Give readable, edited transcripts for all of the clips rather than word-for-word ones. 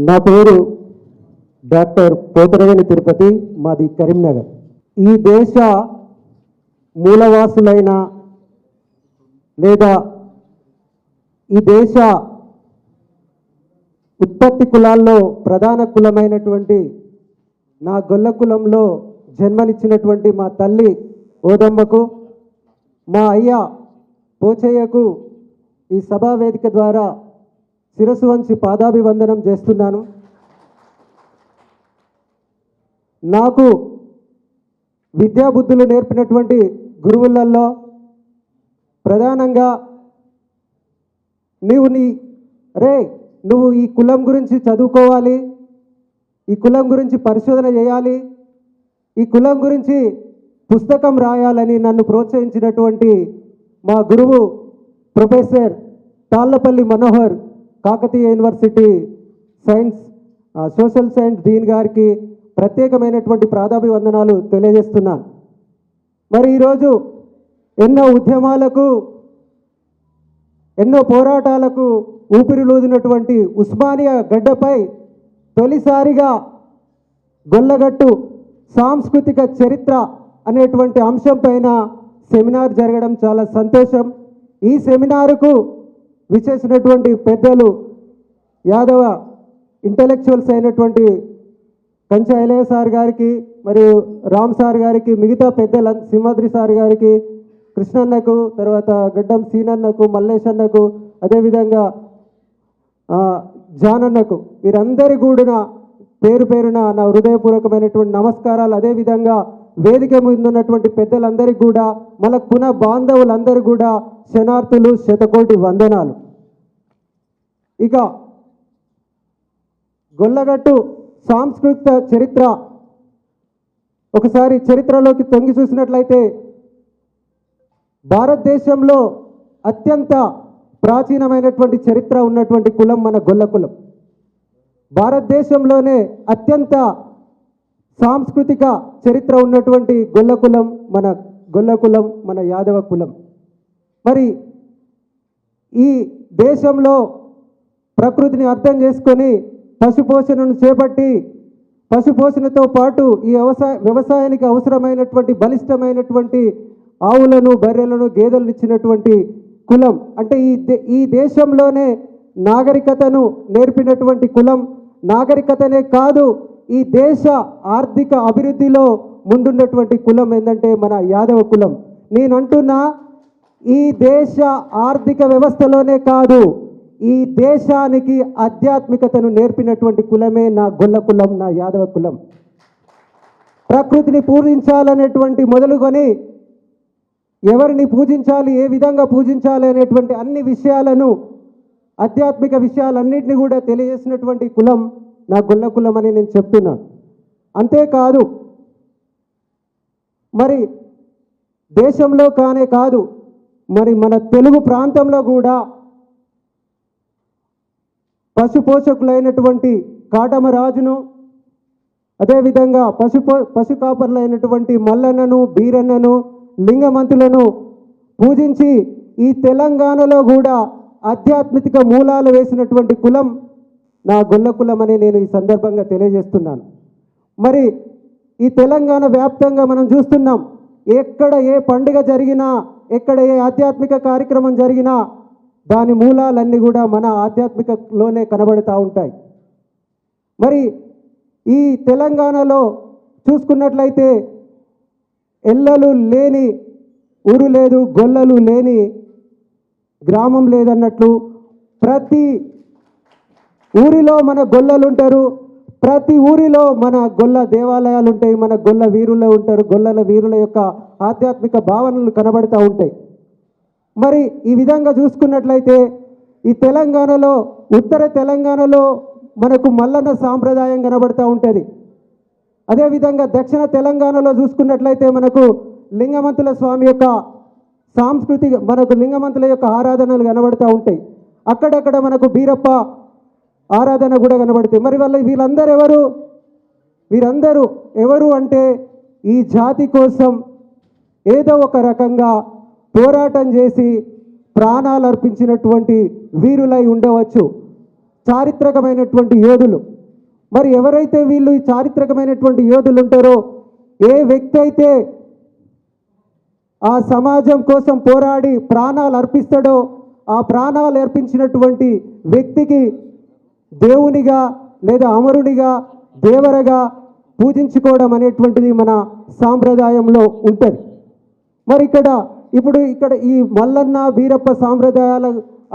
నా పేరు డాక్టర్ పోతరగని తిరుపతి, మాది కరీంనగర్. ఈ దేశ మూలవాసులైన లేదా ఈ దేశ ఉత్పత్తి కులాల్లో ప్రధాన కులమైనటువంటి నా గొల్ల కులంలో జన్మనిచ్చినటువంటి మా తల్లి ఓదమ్మకు, మా అయ్య పోచయ్యకు ఈ సభా వేదిక ద్వారా శిరస్సు వంచి పాదాభివందనం చేస్తున్నాను. నాకు విద్యాబుద్ధులు నేర్పినటువంటి గురువులలో ప్రధానంగా నువ్వు ఈ కులం గురించి చదువుకోవాలి, ఈ కులం గురించి పరిశోధన చేయాలి, ఈ కులం గురించి పుస్తకం రాయాలని నన్ను ప్రోత్సహించినటువంటి మా గురువు professor Tallapalli Manohar, Kakatiya university social science dean గారికి ప్రత్యేకమైనటువంటి పాదాభివందనాలు తెలియజేస్తున్నాను. మరి ఈరోజు ఎన్నో ఉద్యమాలకు, ఎన్నో పోరాటాలకు ఊపిరిలూదినటువంటి ఉస్మానియా గడ్డపై తొలిసారిగా గొల్లగట్టు సాంస్కృతిక చరిత్ర అనేటువంటి అంశం పైన సెమినార్ జరగడం చాలా సంతోషం. ఈ సెమినారుకు విచ్చేసినటువంటి పెద్దలు యాదవ ఇంటలెక్చువల్స్ అయినటువంటి కంచె ఐలయ్య సార్ గారికి, మరియు రామ్ సార్ గారికి, మిగతా పెద్దల సింహాద్రి సార్ గారికి, కృష్ణన్నకు, తర్వాత గడ్డం సీనన్నకు, మల్లేశన్నకు, అదేవిధంగా జానన్నకు, వీరందరి కూడిన పేరు పేరున నా హృదయపూర్వకమైనటువంటి నమస్కారాలు. అదేవిధంగా వేదిక ముందున్నటువంటి పెద్దలందరికీ కూడా, మన పున బాంధవులందరూ కూడా శనార్థులు, శతకోటి వందనాలు. ఇక గొల్లగట్టు సాంస్కృతిక చరిత్ర ఒకసారి చరిత్రలోకి తొంగి చూసినట్లయితే, భారతదేశంలో అత్యంత ప్రాచీనమైనటువంటి చరిత్ర ఉన్నటువంటి కులం మన గొల్ల కులం. భారతదేశంలోనే అత్యంత సాంస్కృతిక చరిత్ర ఉన్నటువంటి గొల్ల కులం మన యాదవ కులం. మరి ఈ దేశంలో ప్రకృతిని అర్థం చేసుకొని పశుపోషణను చేపట్టి, పశుపోషణతో పాటు ఈ వ్యవసాయానికి అవసరమైనటువంటి బలిష్టమైనటువంటి ఆవులను, బర్రెలను, గేదెలను ఇచ్చినటువంటి కులం. అంటే ఈ దేశంలోనే నాగరికతను నేర్పినటువంటి కులం. నాగరికతనే కాదు, ఈ దేశ ఆర్థిక అభివృద్ధిలో ముందున్నటువంటి కులం ఏంటంటే మన యాదవ కులం. నేనంటున్నా, ఈ దేశ ఆర్థిక వ్యవస్థలోనే కాదు, ఈ దేశానికి ఆధ్యాత్మికతను నేర్పినటువంటి కులమే నా గొల్ల కులం, నా యాదవ కులం. ప్రకృతిని పూజించాలనేటువంటి మొదలుకొని ఎవరిని పూజించాలి, ఏ విధంగా పూజించాలి అనేటువంటి అన్ని విషయాలను, ఆధ్యాత్మిక విషయాలన్నింటినీ కూడా తెలియజేసినటువంటి కులం నా గొల్ల కులం అని నేను చెప్తున్నాను. అంతేకాదు, మరి దేశంలో కానే కాదు, మరి మన తెలుగు ప్రాంతంలో కూడా పశుపోషకులైనటువంటి కాటమరాజును, అదేవిధంగా పశు కాపర్లైనటువంటి మల్లన్నను, బీరన్నను, లింగమంతులను పూజించి ఈ తెలంగాణలో కూడా ఆధ్యాత్మిక మూలాలు వేసినటువంటి కులం నా గొల్ల కులం అని నేను ఈ సందర్భంగా తెలియజేస్తున్నాను. మరి ఈ తెలంగాణ వ్యాప్తంగా మనం చూస్తున్నాం, ఎక్కడ ఏ పండుగ జరిగినా, ఎక్కడ ఏ ఆధ్యాత్మిక కార్యక్రమం జరిగినా దాని మూలాలన్నీ కూడా మన ఆధ్యాత్మికలోనే కనబడుతూ ఉంటాయి. మరి ఈ తెలంగాణలో చూసుకున్నట్లయితే ఎల్లలు లేని ఊరు లేదు, గొల్లలు లేని గ్రామం లేదన్నట్లు ప్రతి ఊరిలో మన గొల్లలు ఉంటారు, ప్రతి ఊరిలో మన గొల్ల దేవాలయాలు ఉంటాయి, మన గొల్ల వీరులు ఉంటారు, గొల్లల వీరుల యొక్క ఆధ్యాత్మిక భావనలు కనబడుతూ ఉంటాయి. మరి ఈ విధంగా చూసుకున్నట్లయితే ఈ తెలంగాణలో, ఉత్తర తెలంగాణలో మనకు మల్లన్న సాంప్రదాయం కనబడుతూ ఉంటుంది. అదేవిధంగా దక్షిణ తెలంగాణలో చూసుకున్నట్లయితే మనకు లింగమంతుల స్వామి యొక్క మనకు లింగమంతుల యొక్క ఆరాధనలు కనబడుతూ ఉంటాయి. అక్కడక్కడ మనకు బీరప్ప ఆరాధన కూడా కనబడుతాయి. మరి వీరందరూ ఎవరు అంటే ఈ జాతి కోసం ఏదో ఒక రకంగా పోరాటం చేసి ప్రాణాలు అర్పించినటువంటి వీరులై ఉండవచ్చు. చారిత్రకమైనటువంటి యోధులు. మరి ఎవరైతే వీళ్ళు ఈ చారిత్రకమైనటువంటి యోధులు ఉంటారో, ఏ వ్యక్తి అయితే ఆ సమాజం కోసం పోరాడి ప్రాణాలు అర్పిస్తాడో, ఆ ప్రాణాలు అర్పించినటువంటి వ్యక్తికి దేవునిగా లేదా అమరునిగా దేవరగా పూజించుకోవడం అనేటువంటిది మన సాంప్రదాయంలో ఉంటుంది. మరి ఇక్కడ ఈ మల్లన్న వీరప్ప సాంప్రదాయాల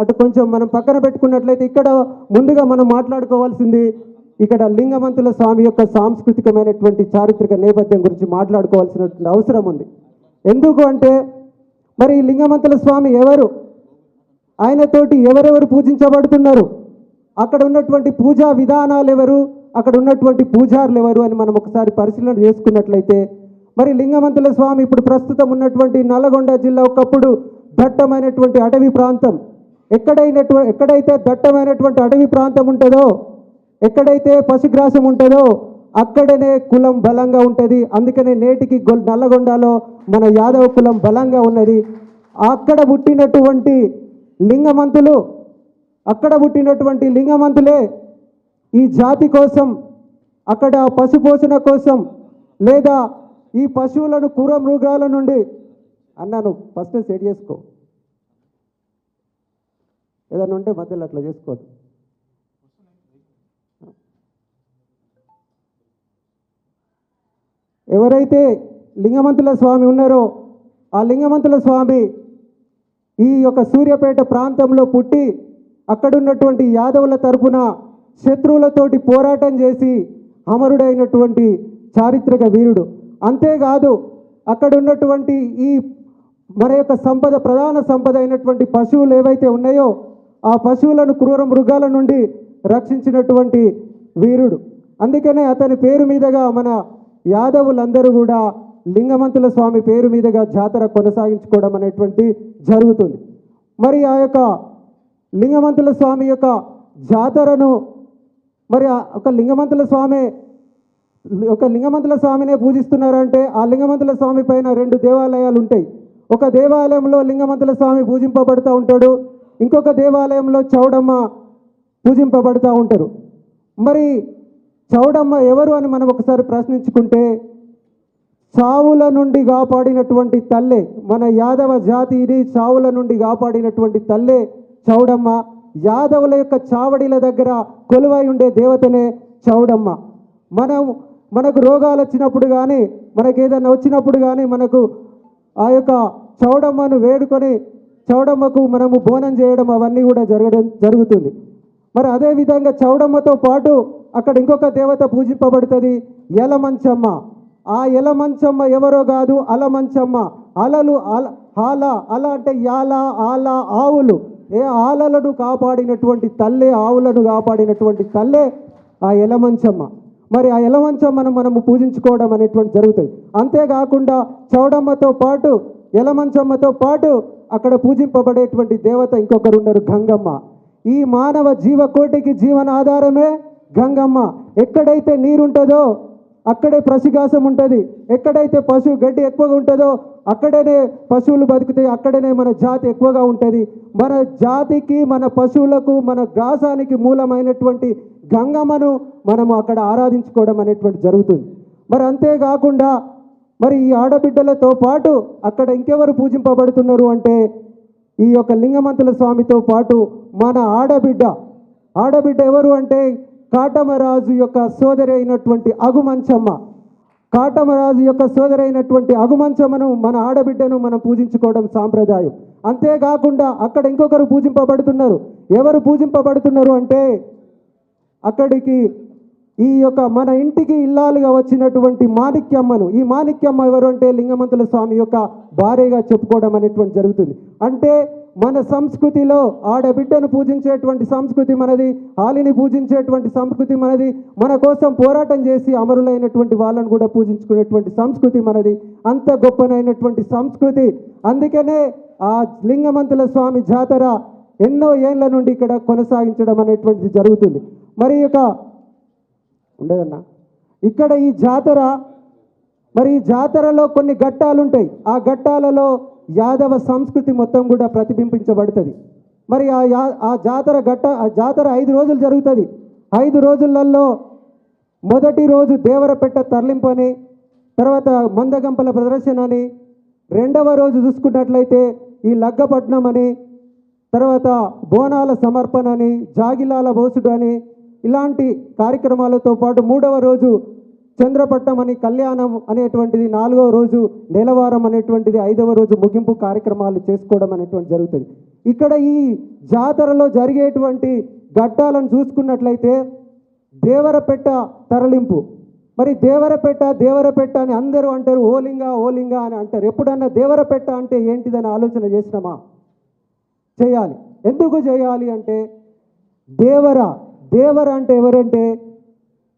అటు కొంచెం మనం పక్కన పెట్టుకున్నట్లయితే, ఇక్కడ ముందుగా మనం మాట్లాడుకోవాల్సింది ఇక్కడ లింగమంతుల స్వామి యొక్క సాంస్కృతికమైనటువంటి చారిత్రక నేపథ్యం గురించి మాట్లాడుకోవాల్సినటువంటి అవసరం ఉంది. ఎందుకు అంటే మరి లింగమంతుల స్వామి ఎవరు, ఆయనతోటి ఎవరెవరు పూజించబడుతున్నారు, అక్కడ ఉన్నటువంటి పూజా విధానాలు ఎవరు, అక్కడ ఉన్నటువంటి పూజారులు ఎవరు అని మనం ఒకసారి పరిశీలన చేసుకున్నట్లయితే, మరి లింగమంతుల స్వామి ఇప్పుడు ప్రస్తుతం ఉన్నటువంటి నల్గొండ జిల్లా ఒకప్పుడు దట్టమైనటువంటి అటవీ ప్రాంతం. ఎక్కడైతే దట్టమైనటువంటి అటవీ ప్రాంతం ఉంటుందో, ఎక్కడైతే పశుగ్రాసం ఉంటుందో అక్కడనే కులం బలంగా ఉంటుంది. అందుకనే నేటికి నల్లగొండలో మన యాదవ కులం బలంగా ఉన్నది. అక్కడ పుట్టినటువంటి లింగమంతులే ఈ జాతి కోసం, అక్కడ పశుపోషణ కోసం, లేదా ఈ పశువులను క్రూర మృగాల నుండి అన్నాను ఫస్ట్ సెట్ చేసుకో, ఏదైనా ఉంటే మధ్యలో అట్లా చేసుకోవద్దు. ఎవరైతే లింగమంతుల స్వామి ఉన్నారో ఆ లింగమంతుల స్వామి ఈ యొక్క సూర్యాపేట ప్రాంతంలో పుట్టి అక్కడున్నటువంటి యాదవుల తరపున శత్రువులతోటి పోరాటం చేసి అమరుడైనటువంటి చారిత్రక వీరుడు. అంతేకాదు అక్కడ ఉన్నటువంటి ఈ మన యొక్క ప్రధాన సంపద అయినటువంటి పశువులు ఏవైతే ఉన్నాయో ఆ పశువులను క్రూర మృగాల నుండి రక్షించినటువంటి వీరుడు. అందుకనే అతని పేరు మీదుగా మన యాదవులందరూ కూడా లింగమంతుల స్వామి పేరు మీదుగా జాతర కొనసాగించుకోవడం అనేటువంటి జరుగుతుంది. మరి ఆ యొక్క లింగమంతుల స్వామి యొక్క జాతరను మరి ఒక లింగమంతుల స్వామినే పూజిస్తున్నారంటే ఆ లింగమంతుల స్వామి పైన 2 దేవాలయాలు ఉంటాయి. ఒక దేవాలయంలో లింగమంతుల స్వామి పూజింపబడుతూ ఉంటాడు, ఇంకొక దేవాలయంలో చౌడమ్మ పూజింపబడుతూ ఉంటారు. మరి చౌడమ్మ ఎవరు అని మనం ఒకసారి ప్రశ్నించుకుంటే, చావుల నుండి కాపాడినటువంటి తల్లే, మన యాదవ జాతిని చావుల నుండి కాపాడినటువంటి తల్లే చౌడమ్మ. యాదవుల యొక్క చావడిల దగ్గర కొలువై ఉండే దేవతనే చౌడమ్మ. మనకు రోగాలు వచ్చినప్పుడు కానీ, మనకు ఏదైనా వచ్చినప్పుడు కానీ మనకు ఆ యొక్క చౌడమ్మను వేడుకొని చౌడమ్మకు మనము బోనం చేయడం అవన్నీ కూడా జరుగుతుంది. మరి అదేవిధంగా చౌడమ్మతో పాటు అక్కడ ఇంకొక దేవత పూజింపబడుతుంది, ఎలమంచమ్మ. ఆ ఎలమంచమ్మ ఎవరో కాదు, అలమంచమ్మ. అలలు అల అంటే యాల, ఆల, ఆవులు. ఆలలను కాపాడినటువంటి తల్లే, ఆవులను కాపాడినటువంటి తల్లే ఆ ఎలమంచమ్మ. మరి ఆ ఎలమంచమ్మను మనము పూజించుకోవడం అనేటువంటి జరుగుతుంది. అంతేకాకుండా చౌడమ్మతో పాటు ఎలమంచమ్మతో పాటు అక్కడ పూజింపబడేటువంటి దేవత ఇంకొకరు ఉన్నారు, గంగమ్మ. ఈ మానవ జీవకోటికి జీవనాధారమే గంగమ్మ. ఎక్కడైతే నీరుంటుందో అక్కడే పశుగ్రాసం ఉంటుంది, ఎక్కడైతే పశువు గడ్డి ఎక్కువగా ఉంటుందో అక్కడనే పశువులు బతుకుతాయి, అక్కడనే మన జాతి ఎక్కువగా ఉంటుంది. మన జాతికి, మన పశువులకు, మన గ్రాసానికి మూలమైనటువంటి గంగమ్మను మనము అక్కడ ఆరాధించుకోవడం అనేటువంటి జరుగుతుంది. మరి అంతేకాకుండా మరి ఈ ఆడబిడ్డలతో పాటు అక్కడ ఇంకెవరు పూజింపబడుతున్నారు అంటే ఈ యొక్క లింగమంతుల స్వామితో పాటు మన ఆడబిడ్డ ఎవరు అంటే కాటమరాజు యొక్క సోదరి అయినటువంటి అగుమంచమ్మ. కాటమరాజు యొక్క సోదరి అయినటువంటి అగుమంచమ్మను, మన ఆడబిడ్డను మనం పూజించుకోవడం సాంప్రదాయం. అంతేకాకుండా అక్కడ ఇంకొకరు పూజింపబడుతున్నారు. ఎవరు పూజింపబడుతున్నారు అంటే అక్కడికి ఈ యొక్క మన ఇంటికి ఇల్లాలుగా వచ్చినటువంటి మాణిక్యమ్మను. ఈ మాణిక్యమ్మ ఎవరు అంటే లింగమంతుల స్వామి యొక్క భార్యగా చెప్పుకోవడం అనేటువంటి జరుగుతుంది. అంటే మన సంస్కృతిలో ఆడబిడ్డను పూజించేటువంటి సంస్కృతి మనది, ఆలిని పూజించేటువంటి సంస్కృతి మనది, మన కోసం పోరాటం చేసి అమరులైనటువంటి వాళ్ళను కూడా పూజించుకునేటువంటి సంస్కృతి మనది. అంత గొప్పనైనటువంటి సంస్కృతి. అందుకనే ఆ లింగమంతుల స్వామి జాతర ఎన్నో ఏళ్ల నుండి ఇక్కడ కొనసాగించడం అనేటువంటిది జరుగుతుంది. మరి ఉండదన్నా ఇక్కడ ఈ జాతర, మరి ఈ జాతరలో కొన్ని ఘట్టాలు ఉంటాయి. ఆ ఘట్టాలలో యాదవ సంస్కృతి మొత్తం కూడా ప్రతిబింబించబడుతుంది. మరి ఆ జాతర 5 రోజులు జరుగుతుంది. 5 రోజులలో మొదటి రోజు దేవరపెట్ట తరలింపు అని, తర్వాత మందగంపల ప్రదర్శన అని, రెండవ రోజు చూసుకున్నట్లయితే ఈ లగ్గపట్నం అని, తర్వాత బోనాల సమర్పణ అని, జాగిలాల బోసుడు అని, ఇలాంటి కార్యక్రమాలతో పాటు మూడవ రోజు చంద్రపట్టం అని, కళ్యాణం అనేటువంటిది, 4వ రోజు నెలవారం అనేటువంటిది, 5వ రోజు ముగింపు కార్యక్రమాలు చేసుకోవడం అనేటువంటి జరుగుతుంది. ఇక్కడ ఈ జాతరలో జరిగేటువంటి ఘట్టాలను చూసుకున్నట్లయితే దేవరపెట్ట తరలింపు. మరి దేవరపెట్ట అని అందరూ అంటారు, ఓలింగా అని అంటారు. ఎప్పుడన్నా దేవరపెట్ట అంటే ఏంటిదని ఆలోచన చేసినామా? చేయాలి. ఎందుకు చేయాలి అంటే దేవర అంటే ఎవరంటే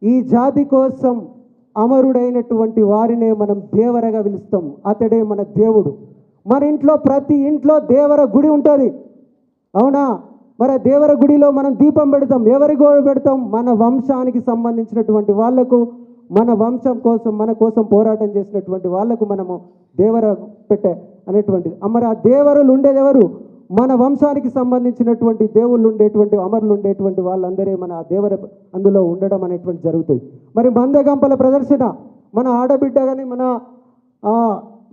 ఈ జాతి కోసం అమరుడైనటువంటి వారినే మనం దేవరగా పిలుస్తాం. అతడే మన దేవుడు. మన ఇంట్లో ప్రతి ఇంట్లో దేవర గుడి ఉంటుంది, అవునా? మరి ఆ దేవర గుడిలో మనం దీపం పెడతాం. ఎవరి గోడ పెడతాం? మన వంశానికి సంబంధించినటువంటి వాళ్లకు, మన వంశం కోసం, మన కోసం పోరాటం చేసినటువంటి వాళ్లకు మనము దేవర పెట్టే అనేటువంటిది. మరి ఆ దేవరులు ఉండేది ఎవరు? మన వంశానికి సంబంధించినటువంటి దేవుళ్ళు ఉండేటువంటి, అమరులు ఉండేటువంటి వాళ్ళందరే మన దేవర అందులో ఉండడం అనేటువంటి జరుగుతుంది. మరి మందగంపల ప్రదర్శన, మన ఆడబిడ్డ కానీ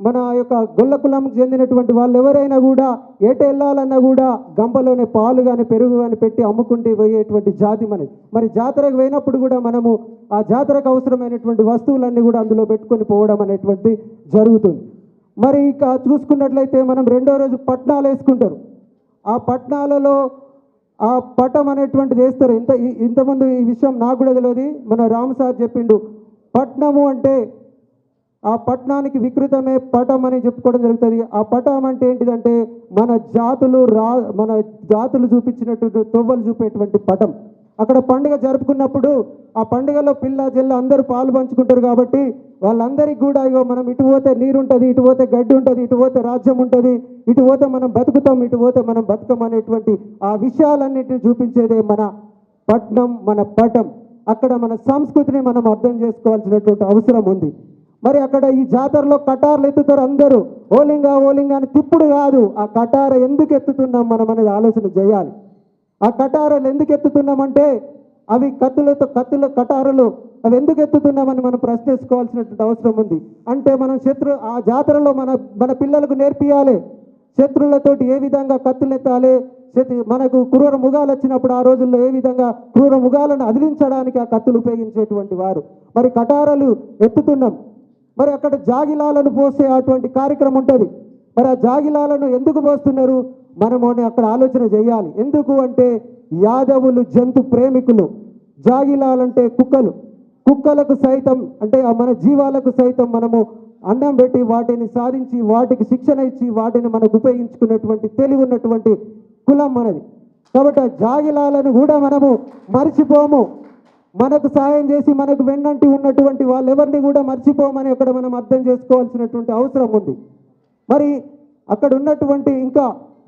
మన యొక్క గొల్ల కులంకి చెందినటువంటి వాళ్ళు ఎవరైనా కూడా ఎటు వెళ్ళాలన్నా కూడా గంపలోనే పాలు కానీ పెరుగు కానీ పెట్టి అమ్ముకుంటే పోయేటువంటి జాతి మనది. మరి జాతరకు పోయినప్పుడు కూడా మనము ఆ జాతరకు అవసరమైనటువంటి వస్తువులన్నీ కూడా అందులో పెట్టుకొని పోవడం అనేటువంటి జరుగుతుంది. మరి ఇక చూసుకున్నట్లయితే మనం రెండో రోజు పట్నాలు వేసుకుంటారు. ఆ పట్నాలలో ఆ పటం అనేటువంటిది వేస్తారు. ఇంతకుముందు ఈ విషయం నాకు కూడా తెలియదు, మన రామ్ సార్ చెప్పిండు. పట్నము అంటే ఆ పట్నానికి వికృతమే పటం అని చెప్పుకోవడం జరుగుతుంది. ఆ పటం అంటే ఏంటిదంటే మన జాతులు చూపించినట్టు తొవ్వలు చూపేటువంటి పటం. అక్కడ పండుగ జరుపుకున్నప్పుడు ఆ పండుగలో పిల్ల జల్ల అందరూ పాలు పంచుకుంటారు. కాబట్టి వాళ్ళందరికీ కూడా ఇగో మనం ఇటు పోతే నీరు ఉంటుంది, ఇటు పోతే గడ్డి ఉంటుంది, ఇటు పోతే రాజ్యం ఉంటుంది, ఇటు పోతే మనం బతుకుతాం, ఇటు పోతే మనం బతుకం అనేటువంటి ఆ విషయాలన్నిటిని చూపించేదే మన పట్నం, మన పటం. అక్కడ మన సంస్కృతిని మనం అర్థం చేసుకోవాల్సినటువంటి అవసరం ఉంది. మరి అక్కడ ఈ జాతరలో కటార్లు ఎత్తుతారు అందరూ. ఓలింగా అని తిప్పుడు కాదు, ఆ కటార ఎందుకు ఎత్తుతున్నాం మనం అనేది ఆలోచన చేయాలి. ఆ కటారాలు ఎందుకు ఎత్తుతున్నామంటే అవి కటారులు అవి ఎందుకు ఎత్తుతున్నామని మనం ప్రశ్నించుకోవాల్సినటువంటి అవసరం ఉంది. అంటే మనం ఆ జాతరలో మన పిల్లలకు నేర్పియాలి శత్రువులతోటి ఏ విధంగా కత్తులు ఎత్తాలి, మనకు క్రూర మృగాలు వచ్చినప్పుడు ఆ రోజుల్లో ఏ విధంగా క్రూర మృగాలను అదిలించడానికి ఆ కత్తులు ఉపయోగించేటువంటి వారు. మరి కటారాలు ఎత్తుతున్నాం. మరి అక్కడ జాగిలాలను పోసే అటువంటి కార్యక్రమం ఉంటుంది. మరి ఆ జాగిలాలను ఎందుకు పోస్తున్నారు మనము అక్కడ ఆలోచన చేయాలి. ఎందుకు అంటే యాదవులు జంతు ప్రేమికులు. జాగిలాలంటే కుక్కలకు సైతం, అంటే మన జీవాలకు సైతం మనము అన్నం పెట్టి వాటిని సాధించి వాటికి శిక్షణ ఇచ్చి వాటిని మనకు ఉపయోగించుకున్నటువంటి తెలివి ఉన్నటువంటి కులం మనది. కాబట్టి ఆ జాగిలాలను కూడా మనము మర్చిపోము. మనకు సాయం చేసి మనకు వెన్నంటి ఉన్నటువంటి వాళ్ళెవరిని కూడా మర్చిపోమని అక్కడ మనం అర్థం చేసుకోవాల్సినటువంటి అవసరం ఉంది. మరి అక్కడ ఉన్నటువంటి ఇంకా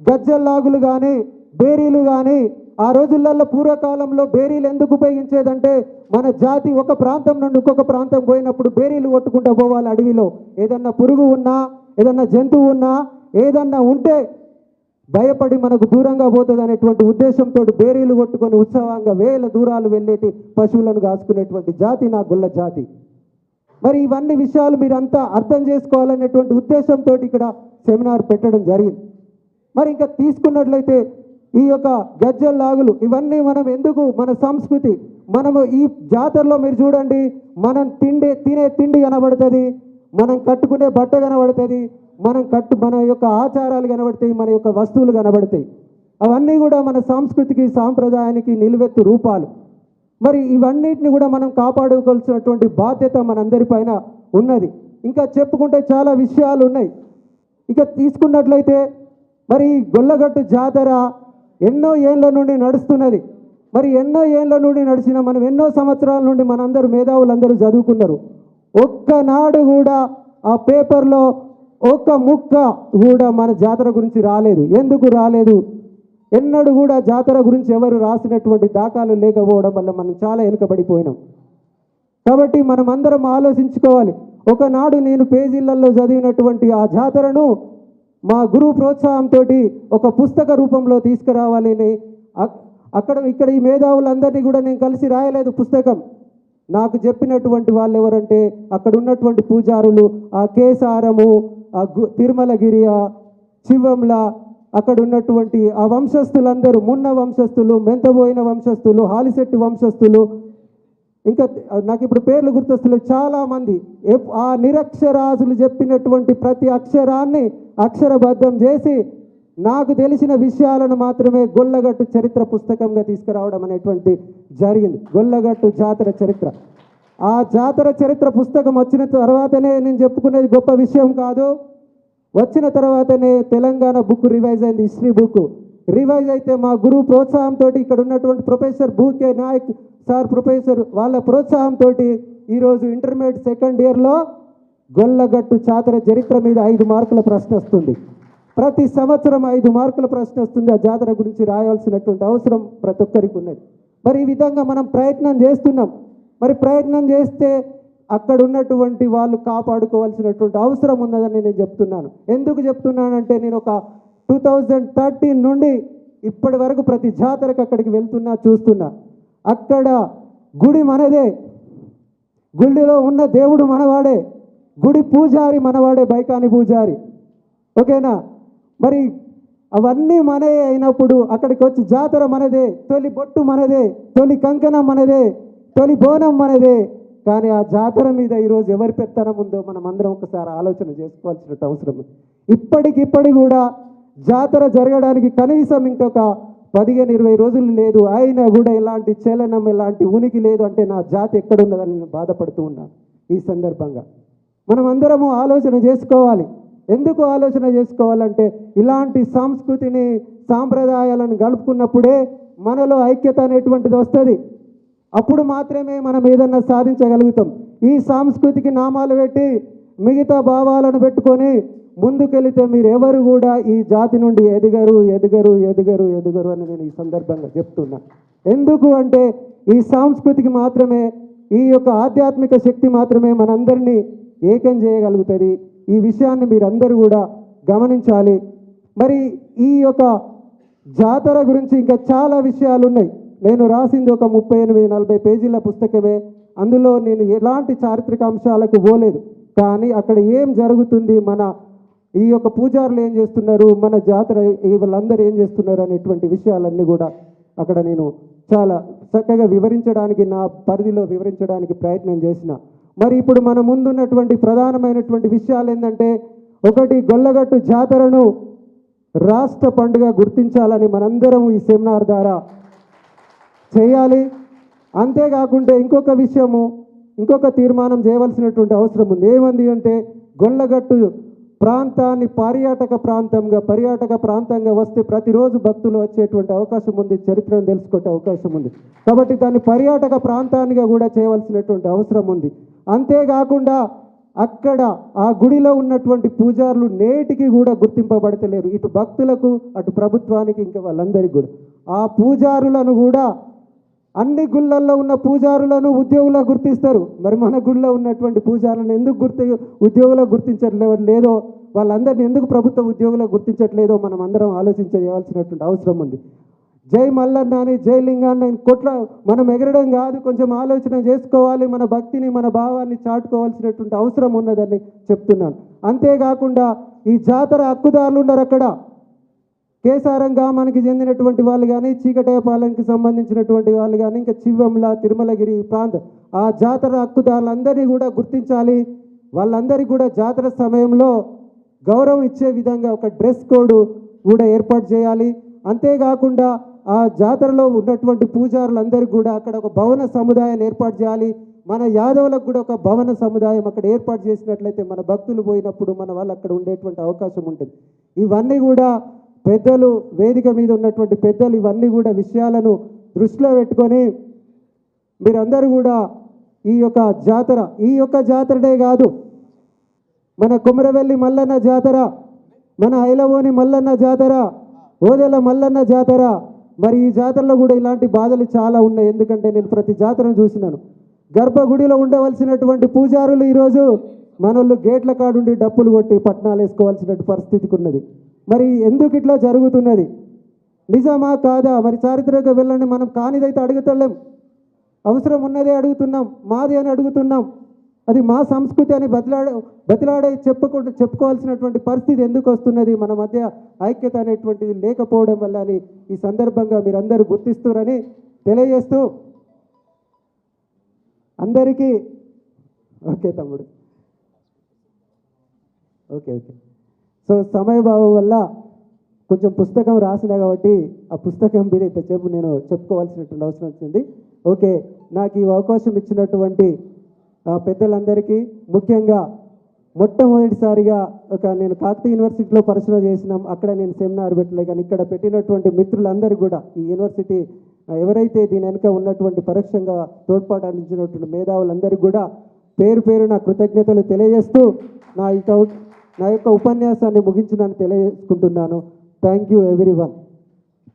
గజ్జల్లాగులు కానీ బేరీలు కానీ ఆ రోజులలో పూర్వకాలంలో బేరీలు ఎందుకు ఉపయోగించేదంటే మన జాతి ఒక ప్రాంతం నుండి ఇంకొక ప్రాంతం పోయినప్పుడు బేరీలు కొట్టుకుంటూ పోవాలి అడవిలో. ఏదన్నా పురుగు ఉన్నా, ఏదన్నా జంతువు ఉన్నా, ఏదన్నా ఉంటే భయపడి మనకు దూరంగా పోతుంది అనేటువంటి ఉద్దేశంతో బేరీలు కొట్టుకొని ఉత్సవంగా వేల దూరాలు వెళ్ళేటి పశువులను కాసుకునేటువంటి జాతి నా గొల్ల జాతి. మరి ఇవన్నీ విషయాలు మీరంతా అర్థం చేసుకోవాలనేటువంటి ఉద్దేశంతో ఇక్కడ సెమినార్ పెట్టడం జరిగింది. మరి ఇంకా తీసుకున్నట్లయితే ఈ యొక్క గజ్జల లాగులు ఇవన్నీ మనం ఎందుకు, మన సంస్కృతి, మనము ఈ జాతరలో మీరు చూడండి, మనం తినే తిండి కనబడుతుంది, మనం కట్టుకునే బట్ట కనబడుతుంది, మన యొక్క ఆచారాలు కనబడతాయి, మన యొక్క వస్తువులు కనబడతాయి. అవన్నీ కూడా మన సంస్కృతికి సాంప్రదాయానికి నిలువెత్తు రూపాలు. మరి ఇవన్నిటిని కూడా మనం కాపాడుకోవాల్సినటువంటి బాధ్యత మనందరిపైన ఉన్నది. ఇంకా చెప్పుకుంటే చాలా విషయాలు ఉన్నాయి. ఇక తీసుకున్నట్లయితే మరి గొల్లగట్టు జాతర ఎన్నో ఏళ్ళ నుండి నడుస్తున్నది. మరి ఎన్నో ఏళ్ళ నుండి నడిచిన మనం ఎన్నో సంవత్సరాల నుండి మనందరూ మేధావులందరూ చదువుకున్నారు. ఒక్కనాడు కూడా ఆ పేపర్లో ఒక్క ముక్క కూడా మన జాతర గురించి రాలేదు. ఎందుకు రాలేదు? ఎన్నడూ కూడా జాతర గురించి ఎవరు రాసినటువంటి దాఖలు లేకపోవడం వల్ల మనం చాలా వెనుకబడిపోయినాం. కాబట్టి మనం అందరం ఆలోచించుకోవాలి. ఒకనాడు నేను పేజీలలో చదివినటువంటి ఆ జాతరను మా గురువు ప్రోత్సాహంతో ఒక పుస్తక రూపంలో తీసుకురావాలని అక్కడ ఇక్కడ ఈ మేధావులందరినీ కూడా నేను కలిసి రాయలేదు పుస్తకం. నాకు చెప్పినటువంటి వాళ్ళు ఎవరంటే అక్కడ ఉన్నటువంటి పూజారులు, ఆ కేసారము, ఆ తిరుమలగిరి, ఆ శివంల, అక్కడ ఉన్నటువంటి ఆ వంశస్థులందరూ, మున్న వంశస్థులు, మెంతబోయిన వంశస్థులు, హాలిశెట్టి వంశస్థులు, ఇంకా నాకు ఇప్పుడు పేర్లు గుర్తొస్తున్నారు చాలామంది. ఆ నిరక్షరాజులు చెప్పినటువంటి ప్రతి అక్షరాన్ని అక్షరబద్ధం చేసి నాకు తెలిసిన విషయాలను మాత్రమే గొల్లగట్టు చరిత్ర పుస్తకంగా తీసుకురావడం అనేటువంటి జరిగింది. గొల్లగట్టు జాతర చరిత్ర. ఆ జాతర చరిత్ర పుస్తకం వచ్చిన తర్వాతనే నేను చెప్పుకునేది గొప్ప విషయం కాదు. వచ్చిన తర్వాతనే తెలంగాణ బుక్ రివైజ్ అయింది, హిస్టరీ బుక్ రివైజ్ అయితే మా గురువు ప్రోత్సాహంతో, ఇక్కడ ఉన్నటువంటి ప్రొఫెసర్ భూకే నాయక్ సార్ ప్రొఫెసర్ వాళ్ళ ప్రోత్సాహంతో ఈరోజు ఇంటర్మీడియట్ సెకండ్ ఇయర్లో గొల్లగట్టు జాతర చరిత్ర మీద 5 మార్కుల ప్రశ్న వస్తుంది. ప్రతి సంవత్సరం 5 మార్కుల ప్రశ్న వస్తుంది. ఆ జాతర గురించి రాయాల్సినటువంటి అవసరం ప్రతి ఒక్కరికి ఉన్నది. మరి ఈ విధంగా మనం ప్రయత్నం చేస్తున్నాం. మరి ప్రయత్నం చేస్తే అక్కడ ఉన్నటువంటి వాళ్ళు కాపాడుకోవాల్సినటువంటి అవసరం ఉన్నదని నేను చెప్తున్నాను. ఎందుకు చెప్తున్నానంటే నేను ఒక 2013 నుండి ఇప్పటి వరకు ప్రతి జాతరకు అక్కడికి వెళ్తున్నా, చూస్తున్నా. అక్కడ గుడి మనదే, గుడిలో ఉన్న దేవుడు మనవాడే, గుడి పూజారి మనవాడే, బైకాని పూజారి. ఓకేనా? మరి అవన్నీ మనదే అయినప్పుడు అక్కడికి వచ్చి జాతర మనదే, తొలి బొట్టు మనదే, తొలి కంకణం మనదే, తొలి బోనం మనదే. కానీ ఆ జాతర మీద ఈరోజు ఎవరి పెత్తనం ఉందో మనం అందరం ఒకసారి ఆలోచన చేసుకోవాల్సిన అవసరం ఉంది. ఇప్పటికిప్పటి కూడా జాతర జరగడానికి కనీసం ఇంకొక 15-20 రోజులు లేదు. అయినా కూడా ఇలాంటి చలనం, ఇలాంటి ఉనికి లేదు అంటే నా జాతి ఎక్కడున్నదని నేను బాధపడుతూ ఉన్నాను. ఈ సందర్భంగా మనం అందరము ఆలోచన చేసుకోవాలి. ఎందుకు ఆలోచన చేసుకోవాలంటే ఇలాంటి సంస్కృతిని, సాంప్రదాయాలను గడుపుకున్నప్పుడే మనలో ఐక్యత అనేటువంటిది వస్తుంది. అప్పుడు మాత్రమే మనం ఏదన్నా సాధించగలుగుతాం. ఈ సాంస్కృతికి నామాలు పెట్టి మిగతా భావాలను పెట్టుకొని ముందుకెళితే మీరు ఎవరు కూడా ఈ జాతి నుండి ఎదగరు ఎదగరు ఎదగరు ఎదగరు అని నేను ఈ సందర్భంగా చెప్తున్నా. ఎందుకు అంటే ఈ సంస్కృతికి మాత్రమే, ఈ యొక్క ఆధ్యాత్మిక శక్తి మాత్రమే మనందరినీ ఏకం చేయగలుగుతుంది. ఈ విషయాన్ని మీరందరూ కూడా గమనించాలి. మరి ఈ యొక్క జాతర గురించి ఇంకా చాలా విషయాలు ఉన్నాయి. నేను రాసింది ఒక 38-40 పేజీల పుస్తకమే. అందులో నేను ఎలాంటి చారిత్రక అంశాలకు పోలేదు. కానీ అక్కడ ఏం జరుగుతుంది, మన ఈ యొక్క పూజారులు ఏం చేస్తున్నారు, మన జాతర వీళ్ళందరూ ఏం చేస్తున్నారు అనేటువంటి విషయాలన్నీ కూడా అక్కడ నేను చాలా చక్కగా వివరించడానికి, నా పరిధిలో వివరించడానికి ప్రయత్నం చేసిన. మరి ఇప్పుడు మన ముందున్నటువంటి ప్రధానమైనటువంటి విషయాలు ఏంటంటే, ఒకటి గొల్లగట్టు జాతరను రాష్ట్ర పండుగ గుర్తించాలని మనందరం ఈ సెమినార్ ద్వారా చేయాలి. అంతేకాకుండా ఇంకొక విషయము, ఇంకొక తీర్మానం చేయవలసినటువంటి అవసరం ఉంది. ఏమంది అంటే గొల్లగట్టు ప్రాంతాన్ని పర్యాటక ప్రాంతంగా వస్తే ప్రతిరోజు భక్తులు వచ్చేటువంటి అవకాశం ఉంది, చరిత్రను తెలుసుకునే అవకాశం ఉంది. కాబట్టి దాన్ని పర్యాటక ప్రాంతానిగా కూడా చేయవలసినటువంటి అవసరం ఉంది. అంతేకాకుండా అక్కడ ఆ గుడిలో ఉన్నటువంటి పూజారులు నేటికి కూడా గుర్తింపబడతలేరు, ఇటు భక్తులకు అటు ప్రభుత్వానికి ఇంకా వాళ్ళందరికీ కూడా. ఆ పూజారులను కూడా అన్ని గుళ్ళల్లో ఉన్న పూజారులను ఉద్యోగులకు గుర్తిస్తారు. మరి మన గుళ్ళో ఉన్నటువంటి పూజారులను ఎందుకు ఉద్యోగులకు గుర్తించట్లేదో, వాళ్ళందరినీ ఎందుకు ప్రభుత్వ ఉద్యోగులకు గుర్తించట్లేదో మనం అందరం ఆలోచించవలసినటువంటి అవసరం ఉంది. జై మల్లన్న అని, జై లింగాన్ని మనం ఎగరడం కాదు, కొంచెం ఆలోచన చేసుకోవాలి. మన భక్తిని, మన భావాన్ని చాటుకోవాల్సినటువంటి అవసరం ఉన్నదని చెప్తున్నాను. అంతేకాకుండా ఈ జాతర హక్కుదారులు ఉన్నారు అక్కడ. కేసారం గ్రామానికి చెందినటువంటి వాళ్ళు కానీ, చీకటేపాలెంకి సంబంధించినటువంటి వాళ్ళు కానీ, ఇంకా చివ్వంల, తిరుమలగిరి ప్రాంతం ఆ జాతర హక్కుదారులందరినీ కూడా గుర్తించాలి. వాళ్ళందరికీ కూడా జాతర సమయంలో గౌరవం ఇచ్చే విధంగా ఒక డ్రెస్ కోడ్ కూడా ఏర్పాటు చేయాలి. అంతేకాకుండా ఆ జాతరలో ఉన్నటువంటి పూజారులందరికీ కూడా అక్కడ ఒక భవన సముదాయాన్ని ఏర్పాటు చేయాలి. మన యాదవులకు కూడా ఒక భవన సముదాయం అక్కడ ఏర్పాటు చేసినట్లయితే మన భక్తులు పోయినప్పుడు మన వాళ్ళు అక్కడ ఉండేటువంటి అవకాశం ఉంటుంది. ఇవన్నీ కూడా పెద్దలు, వేదిక మీద ఉన్నటువంటి పెద్దలు ఇవన్నీ కూడా విషయాలను దృష్టిలో పెట్టుకొని మీరందరూ కూడా ఈ యొక్క జాతరనే కాదు, మన కుమరవెల్లి మల్లన్న జాతర, మన ఐలవోని మల్లన్న జాతర, ఓదెల మల్లన్న జాతర, మరి ఈ జాతరలో కూడా ఇలాంటి బాధలు చాలా ఉన్నాయి. ఎందుకంటే నేను ప్రతి జాతరను చూసినాను. గర్భగుడిలో ఉండవలసినటువంటి పూజారులు ఈరోజు మనోళ్ళు గేట్ల కాడుండి డప్పులు కొట్టి పట్టణాలు వేసుకోవాల్సినట్టు పరిస్థితికి ఉన్నది. మరి ఎందుకు ఇట్లా జరుగుతున్నది? నిజమా కాదా? మరి చారిత్రక వెళ్ళండి, మనం కానిదైతే అడుగుతలేం, అవసరం ఉన్నదే అడుగుతున్నాం, మాది అని అడుగుతున్నాం. అది మా సంస్కృతి అని బతిలాడే చెప్పుకోవాల్సినటువంటి పరిస్థితి ఎందుకు వస్తున్నది? మన మధ్య ఐక్యత అనేటువంటిది లేకపోవడం వల్ల అని ఈ సందర్భంగా మీరందరూ గుర్తిస్తారని తెలియజేస్తూ అందరికీ ఓకే తమ్ముడు, ఓకే ఓకే. సో సమయభావం వల్ల కొంచెం పుస్తకం రాసిన కాబట్టి ఆ పుస్తకం మీద ఇంతసేపు నేను చెప్పుకోవాల్సినటువంటి అవసరం వచ్చింది. ఓకే, నాకు ఈ అవకాశం ఇచ్చినటువంటి పెద్దలందరికీ, ముఖ్యంగా మొట్టమొదటిసారిగా నేను కాకతీయ యూనివర్సిటీలో పరిశోధన చేసినాం, అక్కడ నేను సెమినార్ పెట్టలే, కానీ ఇక్కడ పెట్టినటువంటి మిత్రులందరూ కూడా, ఈ యూనివర్సిటీ ఎవరైతే దీని వెనుక ఉన్నటువంటి పరోక్షంగా తోడ్పాటు అందించినటువంటి మేధావులందరికీ కూడా పేరు పేరున కృతజ్ఞతలు తెలియజేస్తూ నా యొక్క ఉపన్యాసాన్ని ముగించినని తెలియజేసుకుంటున్నాను. Thank you everyone.